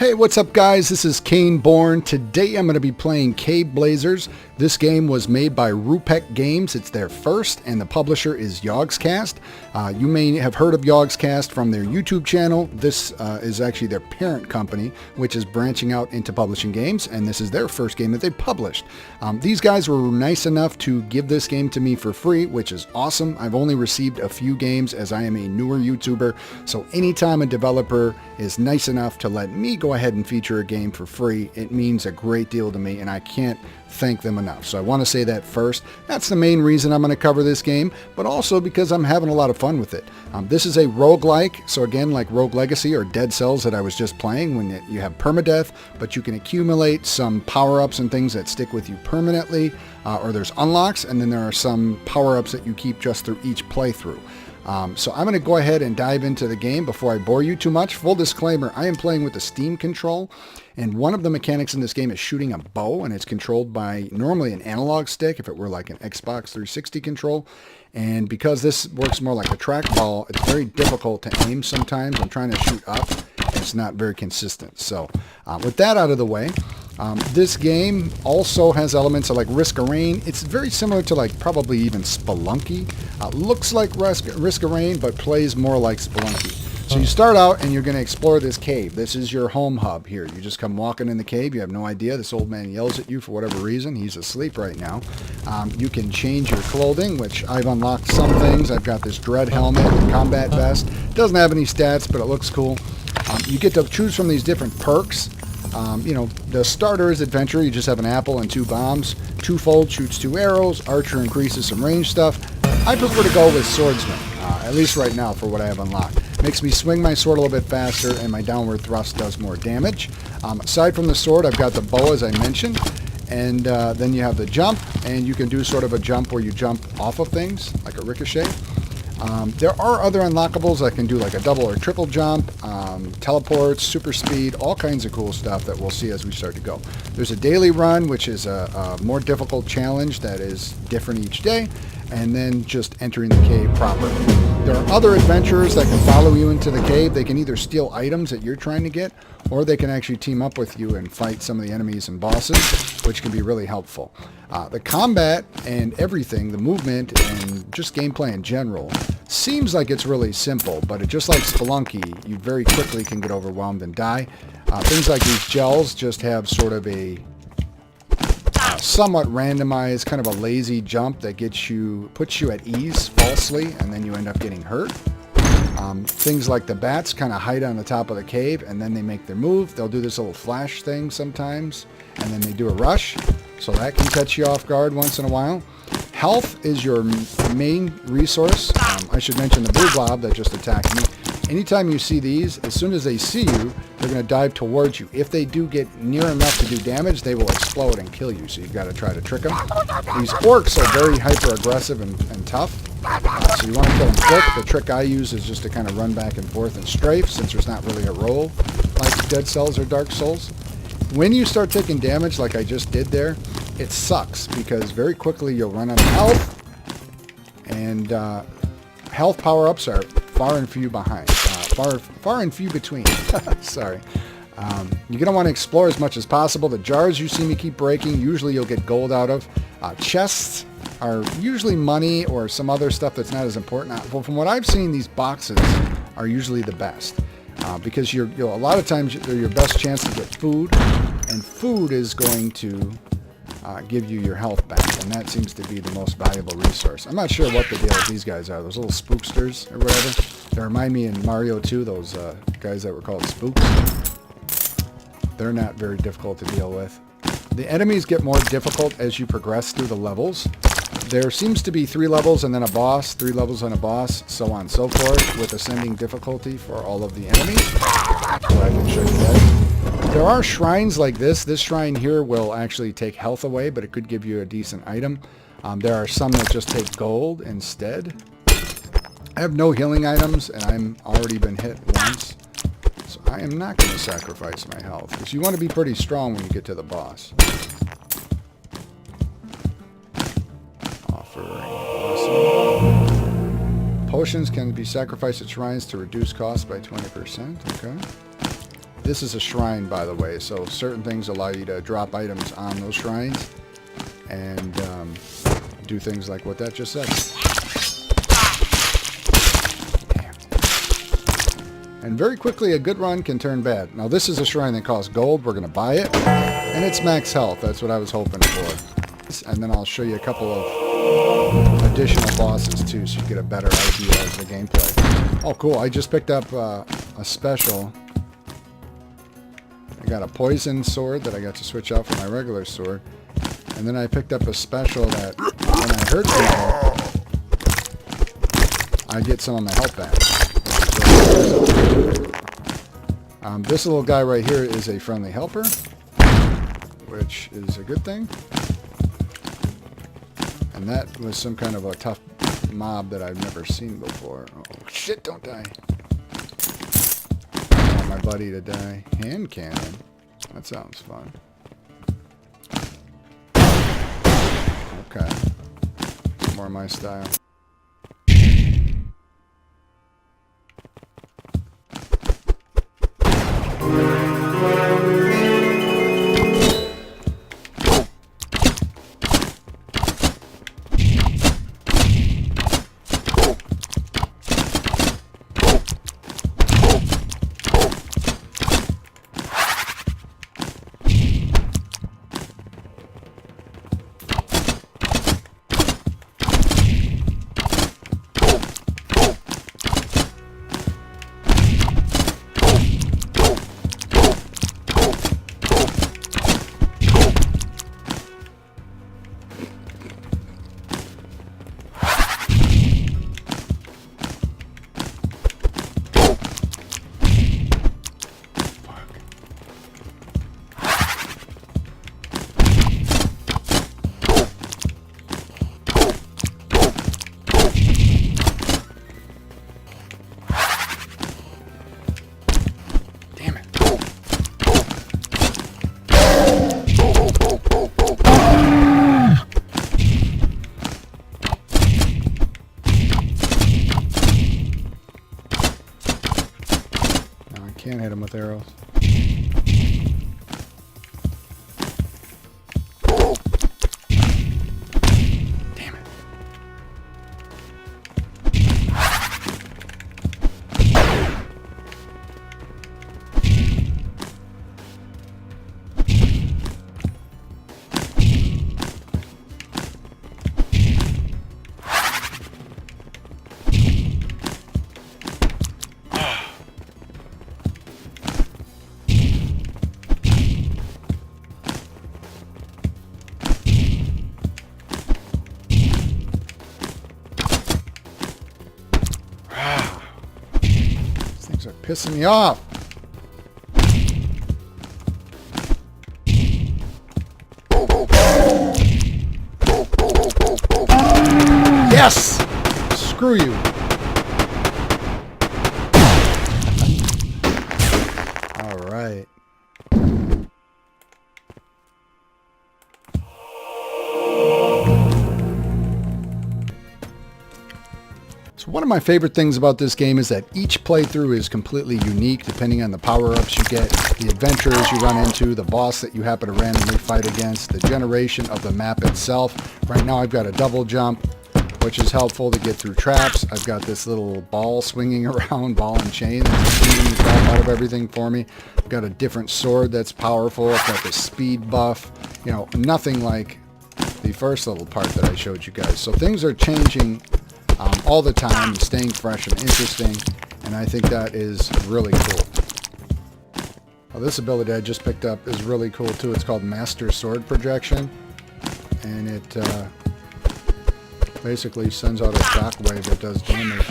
Hey, what's up guys? This is Cainebourne. Today I'm going to be playing Caveblazers. This game was made by Rogulike Games. It's their first, and the publisher is Yogscast. You may have heard of Yogscast from their YouTube channel. This is actually their parent company, which is branching out into publishing games, and this is their first game that they published. These guys were nice enough to give this game to me for free, which is awesome. I've only received a few games as I am a newer YouTuber, so anytime a developer is nice enough to let me go ahead and feature a game for free, it means a great deal to me, and I can't thank them enough. So I want to say that first. That's the main reason I'm going to cover this game, but also because I'm having a lot of fun with it. This is a roguelike, so again, like Rogue Legacy or Dead Cells that I was just playing, when you have permadeath, but you can accumulate some power-ups and things that stick with you permanently, or there's unlocks, and then there are some power-ups that you keep just through each playthrough. So I'm going to go ahead and dive into the game before I bore you too much. Full disclaimer, I am playing with the Steam control, and one of the mechanics in this game is shooting a bow, and it's controlled by normally an analog stick if it were like an Xbox 360 control. And because this works more like a trackball, it's very difficult to aim sometimes. I'm trying to shoot up, and it's not very consistent. So with that out of the way, this game also has elements of like Risk of Rain. It's very similar to like probably even Spelunky. Looks like Risk of Rain, but plays more like Spelunky. So you start out and you're going to explore this cave. This is your home hub here. You just come walking in the cave. You have no idea. This old man yells at you for whatever reason. He's asleep right now. You can change your clothing, which I've unlocked some things. I've got this dread helmet and combat vest. Doesn't have any stats, but it looks cool. You get to choose from these different perks. You know, the starter is adventure. You just have an apple and 2 bombs. Twofold shoots 2 arrows. Archer increases some range stuff. I prefer to go with swordsman, at least right now for what I have unlocked. Makes me swing my sword a little bit faster, and my downward thrust does more damage. Aside from the sword, I've got the bow, as I mentioned, and then you have the jump, and you can do sort of a jump where you jump off of things, like a ricochet. There are other unlockables that can do like a double or triple jump, teleports, super speed, all kinds of cool stuff that we'll see as we start to go. There's a daily run, which is a more difficult challenge that is different each day, and then just entering the cave proper. There are other adventurers that can follow you into the cave. They can either steal items that you're trying to get, or they can actually team up with you and fight some of the enemies and bosses, which can be really helpful. The combat and everything, the movement and just gameplay in general, seems like it's really simple, but it just like Spelunky, you very quickly can get overwhelmed and die. Things like these gels just have sort of a somewhat randomized, kind of a lazy jump that puts you at ease falsely, and then you end up getting hurt. Things like the bats kind of hide on the top of the cave, and then they make their move. They'll do this little flash thing sometimes, and then they do a rush, so that can catch you off guard once in a while. Health is your main resource. I should mention the blue blob that just attacked me. Anytime you see these, as soon as they see you, they're going to dive towards you. If they do get near enough to do damage, they will explode and kill you, so you've got to try to trick them. These orcs are very hyper-aggressive and tough, so you want to kill them quick. The trick I use is just to kind of run back and forth and strafe, since there's not really a roll like Dead Cells or Dark Souls. When you start taking damage like I just did there, it sucks, because very quickly you'll run out of health, and health power-ups are far and few behind. Far and few between. Sorry. You're going to want to explore as much as possible. The jars you see me keep breaking, usually you'll get gold out of. Chests are usually money or some other stuff that's not as important. Well, from what I've seen, these boxes are usually the best. Because a lot of times they're your best chance to get food, and food is going to give you your health back, and that seems to be the most valuable resource. I'm not sure what the deal with these guys are, those little spooksters or whatever. They remind me in Mario 2, those guys that were called spooks. They're not very difficult to deal with. The enemies get more difficult as you progress through the levels. There seems to be 3 levels and then a boss, 3 levels and a boss, so on and so forth, with ascending difficulty for all of the enemies. So I can show you that. There are shrines like this. This shrine here will actually take health away, but it could give you a decent item. There are some that just take gold instead. I have no healing items, and I'm already been hit once. So I am not going to sacrifice my health, because you want to be pretty strong when you get to the boss. Potions can be sacrificed at shrines to reduce costs by 20%. Okay. This is a shrine, by the way, so certain things allow you to drop items on those shrines and do things like what that just said. And very quickly, a good run can turn bad. Now, this is a shrine that costs gold. We're going to buy it. And it's max health. That's what I was hoping for. And then I'll show you a couple of additional bosses, too, so you get a better idea of the gameplay. Oh, cool. I just picked up a special. I got a poison sword that I got to switch out for my regular sword. And then I picked up a special that when I hurt people, I get some of my health back. This little guy right here is a friendly helper, which is a good thing. And that was some kind of a tough mob that I've never seen before. Oh shit, don't die. I want my buddy to die. Hand cannon. That sounds fun. Okay. More my style. Can't hit him with arrows. Damn it. These are pissing me off. Yes! Screw you. All right. So one of my favorite things about this game is that each playthrough is completely unique depending on the power-ups you get, the adventures you run into, the boss that you happen to randomly fight against, the generation of the map itself. Right now I've got a double jump, which is helpful to get through traps. I've got this little ball swinging around, ball and chain, that's swinging the crap out of everything for me. I've got a different sword that's powerful. I've got the speed buff. You know, nothing like the first little part that I showed you guys. So things are changing all the time and staying fresh and interesting, and I think that is really cool. Well, this ability I just picked up is really cool too. It's called Master Sword Projection, and it basically sends out a shockwave that does damage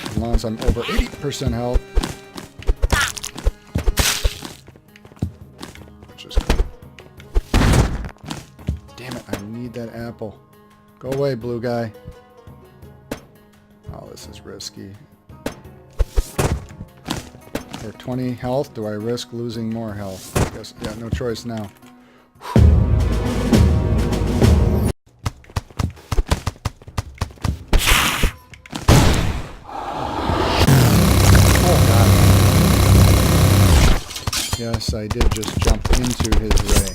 as long as I'm over 80% health, which is cool. Damn it, I need that apple. Go away, blue guy. Oh, this is risky. For 20 health, do I risk losing more health? I guess I got no choice now. Oh, God. Yes, I did just jump into his ray.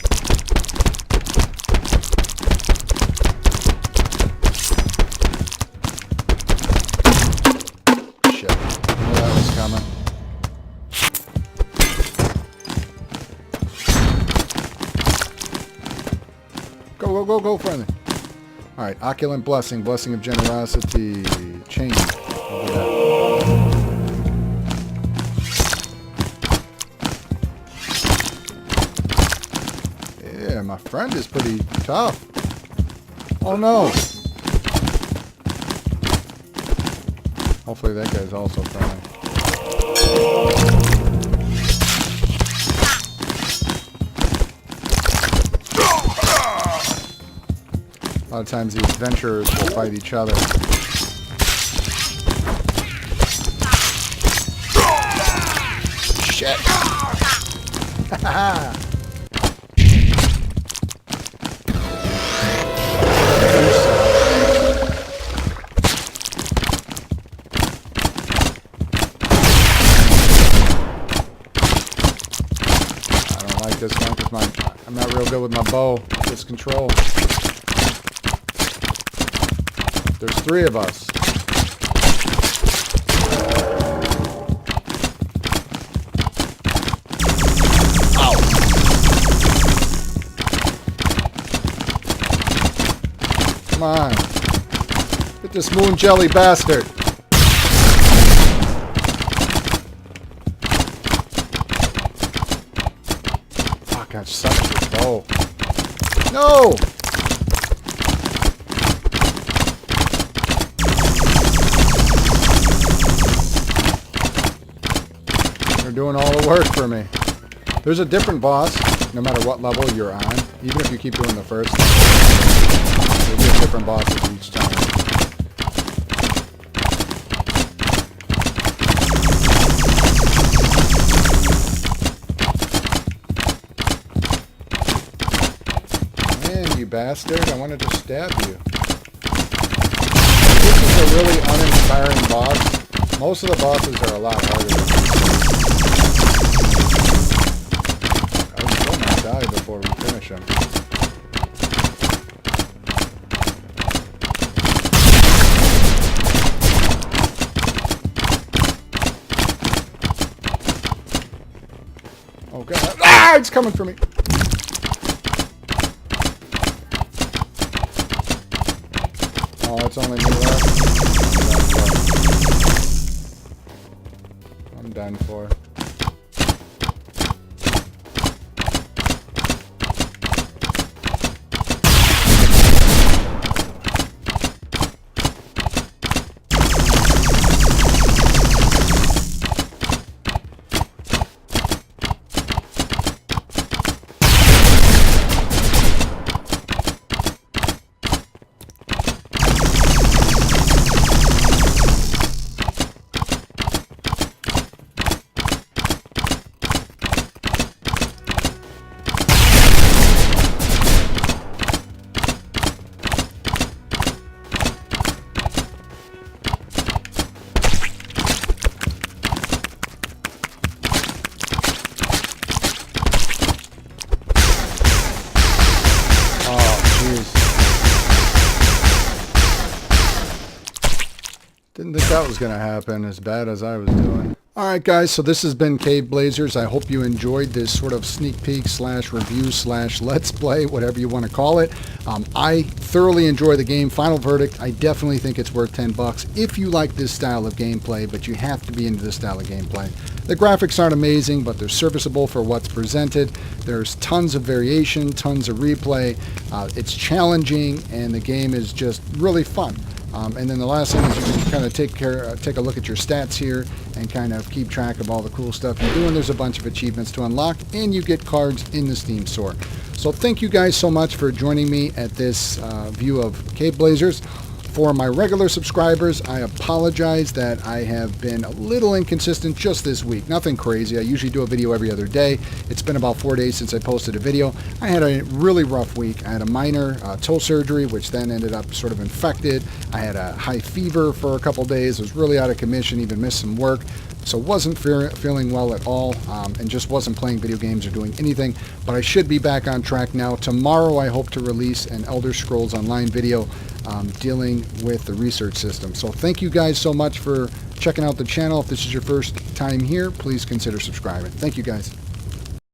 Shit. I knew that was coming. Go, friendly. Alright, Opulent Blessing. Blessing of Generosity. Change. Over that. Yeah, my friend is pretty tough. Oh no! Hopefully that guy's also friendly. A lot of times the adventurers will fight each other. Shit! Haha! I don't like this one because I'm not real good with my bow. It's control. There's 3 of us. Ow! Come on. Get this moon jelly bastard. Fuck, I suck at this bow. No! They're doing all the work for me. There's a different boss, no matter what level you're on. Even if you keep doing the first, there'll be different bosses each time. Man, you bastard, I wanted to stab you. This is a really uninspiring boss. Most of the bosses are a lot harder than this. Die before we finish him. Oh god. Ah! It's coming for me! Oh, it's only me left. I'm done for. Didn't think that was going to happen as bad as I was doing. Alright guys, so this has been Caveblazers. I hope you enjoyed this sort of sneak peek slash review slash let's play, whatever you want to call it. I thoroughly enjoy the game. Final verdict, I definitely think it's worth $10 if you like this style of gameplay, but you have to be into this style of gameplay. The graphics aren't amazing, but they're serviceable for what's presented. There's tons of variation, tons of replay. It's challenging, and the game is just really fun. And then the last thing is you can kind of take a look at your stats here and kind of keep track of all the cool stuff you're doing. There's a bunch of achievements to unlock, and you get cards in the Steam store. So thank you guys so much for joining me at this view of Caveblazers. For my regular subscribers, I apologize that I have been a little inconsistent just this week. Nothing crazy. I usually do a video every other day. It's been about 4 days since I posted a video. I had a really rough week. I had a minor toe surgery, which then ended up sort of infected. I had a high fever for a couple days. I was really out of commission, even missed some work. So wasn't feeling well at all, and just wasn't playing video games or doing anything. But I should be back on track now. Tomorrow I hope to release an Elder Scrolls Online video dealing with the research system. So thank you guys so much for checking out the channel. If this is your first time here, please consider subscribing. Thank you guys.